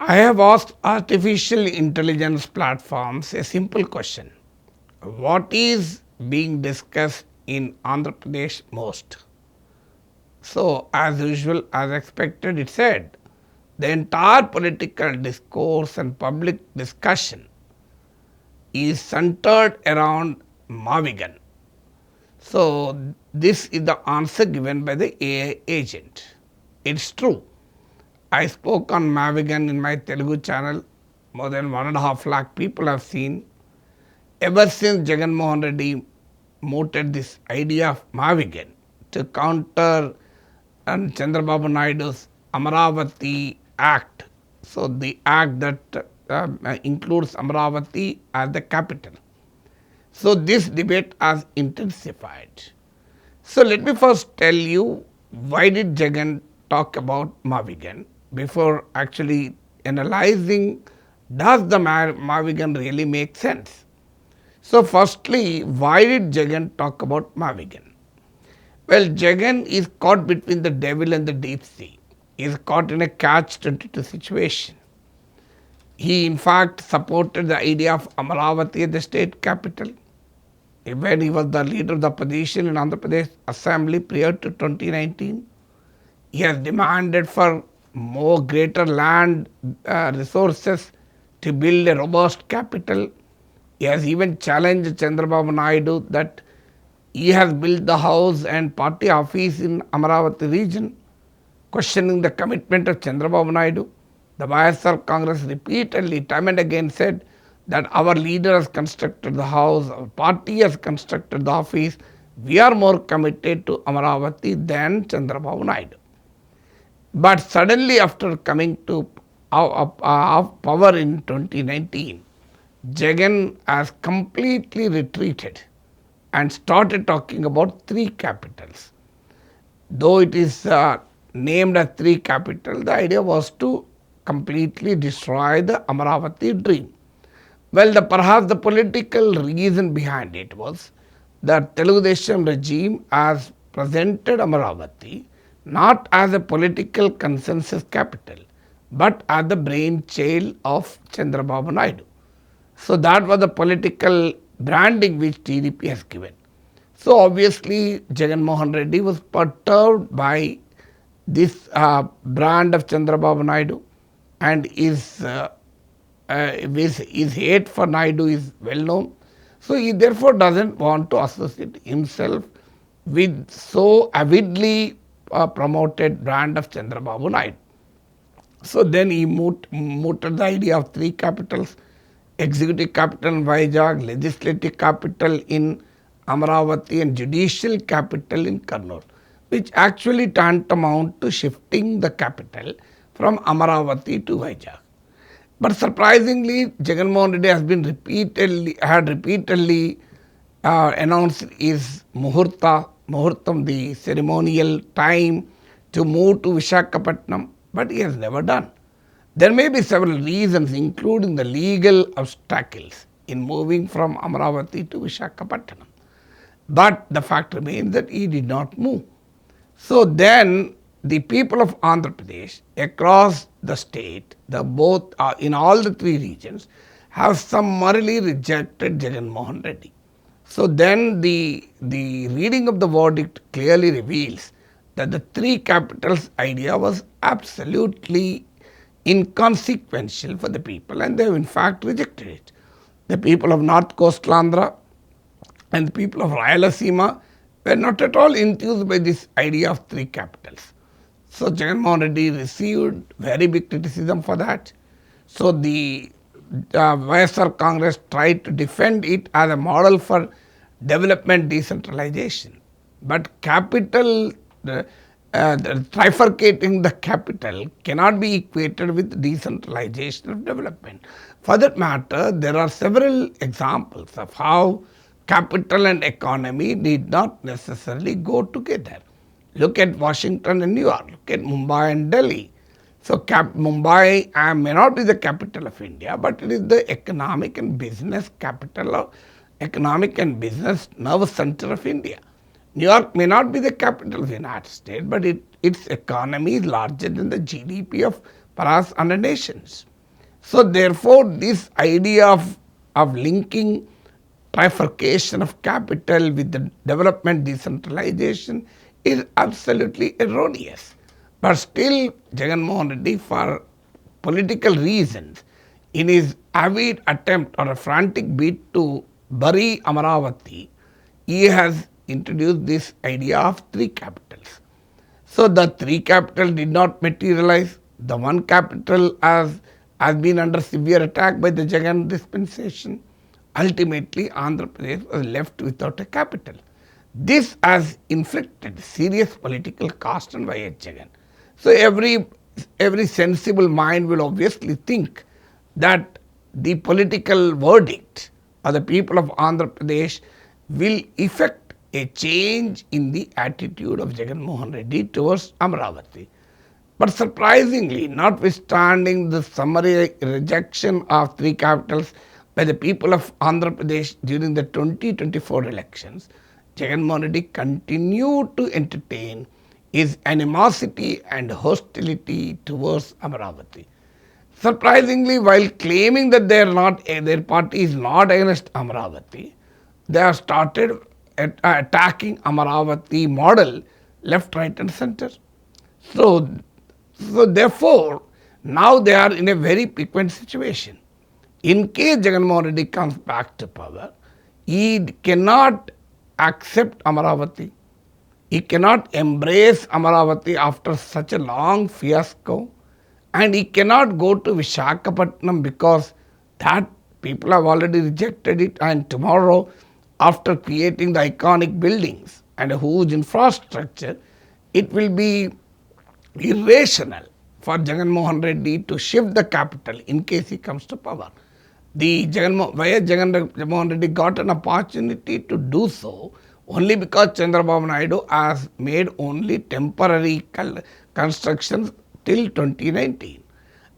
I have asked artificial intelligence platforms a simple question. What is being discussed in Andhra Pradesh most? So, as usual, as expected, it said the entire political discourse and public discussion is centered around Mavigan. So, this is the answer given by the AI agent. It's true. I spoke on Mavigan in my Telugu channel. More than 1.5 lakh people have seen. Ever since Jagan Mohan Reddy mooted this idea of Mavigan to counter Chandrababu Naidu's Amaravati Act, so the act that includes Amaravati as the capital. So this debate has intensified. So let me first tell you why did Jagan talk about Mavigan before actually analyzing does the Mavigan really make sense. So firstly, why did Jagan talk about Mavigan? Well, Jagan is caught between the devil and the deep sea. He is caught in a catch-22 situation. He in fact supported the idea of Amaravati as the state capital. When he was the leader of the opposition in Andhra Pradesh Assembly prior to 2019, he has demanded for more greater land resources to build a robust capital. He has even challenged Chandrababu Naidu that he has built the house and party office in Amaravati region, questioning the commitment of Chandrababu Naidu. The YSR Congress repeatedly, time and again said that our leader has constructed the house, our party has constructed the office, we are more committed to Amaravati than Chandrababu Naidu. But suddenly after coming to power in 2019, Jagan has completely retreated and started talking about three capitals. Though it is named as three capitals, the idea was to completely destroy the Amaravati dream. Well, perhaps the political reason behind it was that Telugu Desam regime has presented Amaravati not as a political consensus capital, but as the brainchild of Chandrababu Naidu. So that was the political branding which TDP has given. So obviously Jagan Mohan Reddy was perturbed by this brand of Chandrababu Naidu, and his hate for Naidu is well known. So he therefore doesn't want to associate himself with so avidly promoted brand of Chandrababu Naidu. So then he mooted the idea of three capitals: executive capital in Vizag, legislative capital in Amaravati, and judicial capital in Kurnool, which actually tantamount to shifting the capital from Amaravati to Vizag. But surprisingly, Jagan Mohan Reddy has repeatedly announced his muhurtam, the ceremonial time to move to Visakhapatnam, but he has never done. There may be several reasons, including the legal obstacles in moving from Amaravati to Visakhapatnam. But the fact remains that he did not move. So then the people of Andhra Pradesh across the state, both in all the three regions, have summarily rejected Jagan Mohan Reddy. So then the reading of the verdict clearly reveals that the three capitals idea was absolutely inconsequential for the people, and they have in fact rejected it. The people of North Coastal Andhra and the people of Rayalaseema were not at all enthused by this idea of three capitals. So Jagan Mohan Reddy received very big criticism for that. So the YSR Congress tried to defend it as a model for development decentralization. But trifurcating the capital cannot be equated with decentralization of development. For that matter, there are several examples of how capital and economy need not necessarily go together. Look at Washington and New York, look at Mumbai and Delhi. So Mumbai may not be the capital of India, but it is the economic and business capital of economic and business nervous center of India. New York may not be the capital of the United States, but its economy is larger than the GDP of paras and nations. So therefore, this idea of linking trifurcation of capital with the development decentralization is absolutely erroneous. But still, Jagan Mohan Reddy, for political reasons, in his avid attempt or a frantic bid to bury Amaravati, he has introduced this idea of three capitals. So the three capital did not materialize. The one capital has been under severe attack by the Jagan dispensation. Ultimately, Andhra Pradesh was left without a capital. This has inflicted serious political cost on YS Jagan. So every sensible mind will obviously think that the political verdict of the people of Andhra Pradesh will effect a change in the attitude of Jagan Mohan Reddy towards Amaravati. But surprisingly, notwithstanding the summary rejection of three capitals by the people of Andhra Pradesh during the 2024 elections, Jagan Mohan Reddy continued to entertain his animosity and hostility towards Amaravati. Surprisingly, while claiming that their party is not against Amaravati, they have started attacking Amaravati model left, right and center. So therefore, now they are in a very piquant situation. In case Jagan Mohan Reddy comes back to power, he cannot accept Amaravati. He cannot embrace Amaravati after such a long fiasco, and he cannot go to Visakhapatnam because that people have already rejected it, and tomorrow, after creating the iconic buildings and a huge infrastructure, it will be irrational for Jagan Mohan Reddy to shift the capital in case he comes to power. Jagan Mohan Reddy got an opportunity to do so only because Chandrababu Naidu has made only temporary constructions till 2019.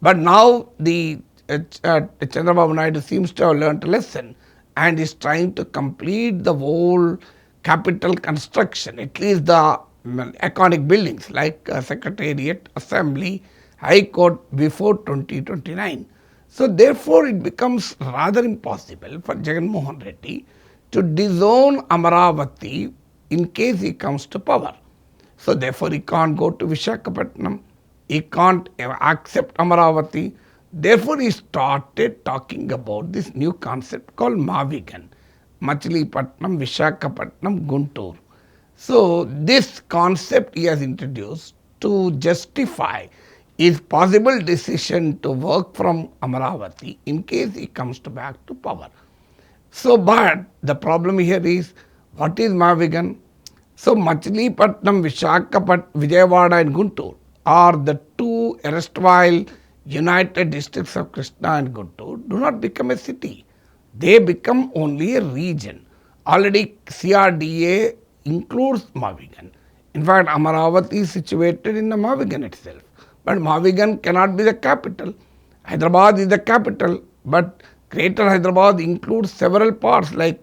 But now the Chandrababu Naidu seems to have learnt a lesson and is trying to complete the whole capital construction, at least the iconic buildings like Secretariat, Assembly, High Court before 2029. So therefore, it becomes rather impossible for Jagan Mohan Reddy to disown Amaravati in case he comes to power. So therefore, he can't go to Visakhapatnam, he can't accept Amaravati. Therefore, he started talking about this new concept called Mavigan, Machilipatnam, Visakhapatnam, Guntur. So this concept he has introduced to justify his possible decision to work from Amaravati in case he comes back to power. So, but the problem here is, what is Mavigan? So, Machilipatnam, Vijayawada and Guntur are the two erstwhile united districts of Krishna and Guntur do not become a city. They become only a region. Already CRDA includes Mavigan. In fact, Amaravati is situated in the Mavigan itself. But Mavigan cannot be the capital. Hyderabad is the capital, but Greater Hyderabad includes several parts like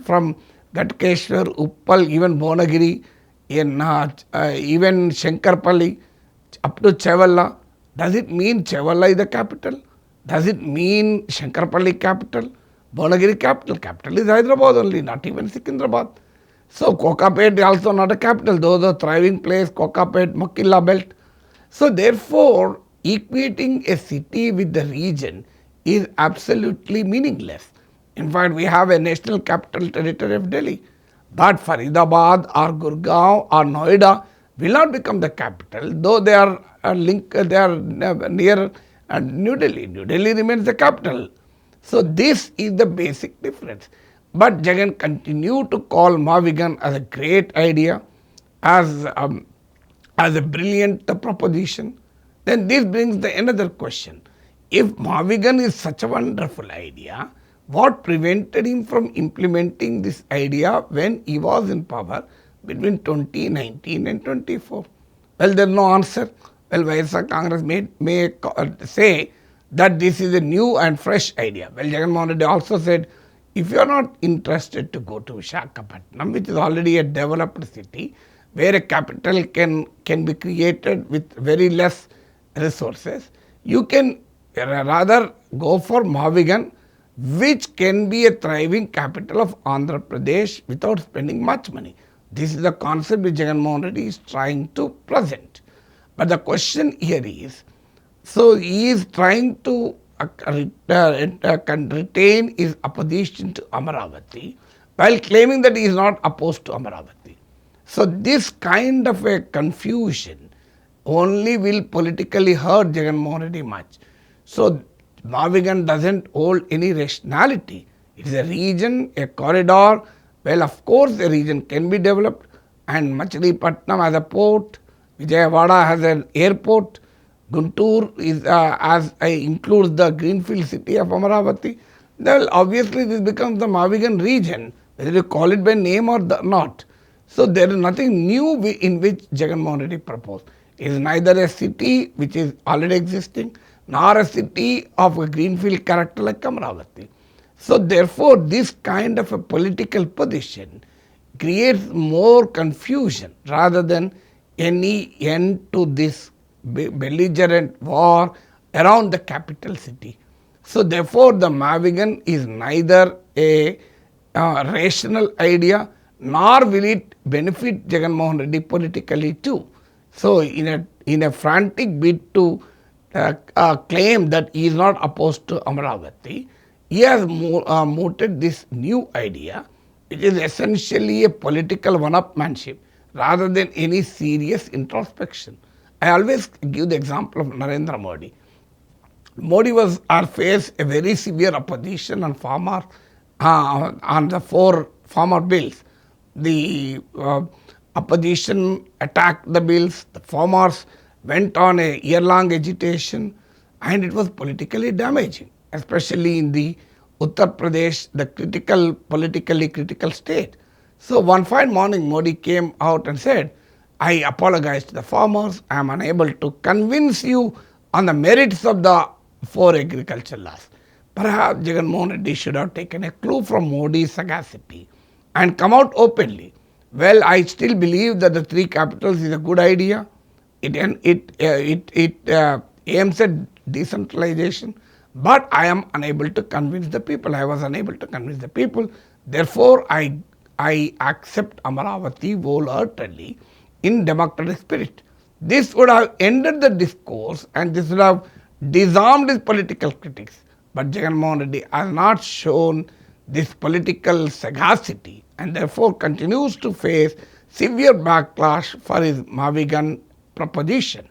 from Gatkeshwar, Uppal, even Bonagiri, even Shankarpalli, up to Chevalla. Does it mean Chevalla is the capital? Does it mean Shankarpalli capital? Bonagiri capital? Capital is Hyderabad only, not even Secunderabad. So Kokapet is also not a capital, though the thriving place, Kokapet, Makilla belt. So therefore, equating a city with the region is absolutely meaningless. In fact, we have a national capital territory of Delhi. But Faridabad or Gurgaon or Noida will not become the capital, though they are near New Delhi. New Delhi remains the capital. So this is the basic difference. But Jagan continued to call Mavigan as a great idea, as a brilliant proposition. Then this brings the another question. If Mavigan is such a wonderful idea, what prevented him from implementing this idea when he was in power between 2019 and 24? Well, there is no answer. Well, YSR Congress may say that this is a new and fresh idea. Well, Jagan Mohan Reddy also said, if you are not interested to go to Visakhapatnam, which is already a developed city, where a capital can be created with very less resources, You can rather go for Mavigan, which can be a thriving capital of Andhra Pradesh without spending much money. This is the concept which Jagan Mohan Reddy is trying to present. But the question here is, so he is trying to retain his opposition to Amaravati while claiming that he is not opposed to Amaravati. So this kind of a confusion only will politically hurt Jagan Mohan Reddy much. So Mavigan doesn't hold any rationality. It is a region, a corridor. Well, of course, a region can be developed, and Machilipatnam has a port, Vijayawada has an airport, Guntur is includes the greenfield city of Amaravati. Well, obviously, this becomes the Mavigan region, whether you call it by name or not. So there is nothing new in which Jagan Mohan Reddy proposed. It is neither a city which is already existing, nor a city of a greenfield character like Amaravati. So therefore, this kind of a political position creates more confusion rather than any end to this belligerent war around the capital city. So therefore, the Mavigan is neither a rational idea, nor will it benefit Jagan Mohan Reddy politically too. So in a frantic bid to claim that he is not opposed to Amaravati, he has mooted this new idea, which is essentially a political one-upmanship rather than any serious introspection. I always give the example of Narendra Modi. Modi was faced a very severe opposition on the 4 farmer bills. The opposition attacked the bills, the farmers went on a year-long agitation, and it was politically damaging, especially in the Uttar Pradesh, the politically critical state. So one fine morning, Modi came out and said, I apologize to the farmers, I am unable to convince you on the merits of the 4 agricultural laws. Perhaps Jagan Mohan Reddy should have taken a clue from Modi's sagacity and come out openly. Well, I still believe that the 3 capitals is a good idea. It aims at decentralization, but I am unable to convince the people. I was unable to convince the people. Therefore, I accept Amaravati wholeheartedly in democratic spirit. This would have ended the discourse and this would have disarmed his political critics. But Jagan Mohan Reddy has not shown this political sagacity and therefore continues to face severe backlash for his Mavigan proposition.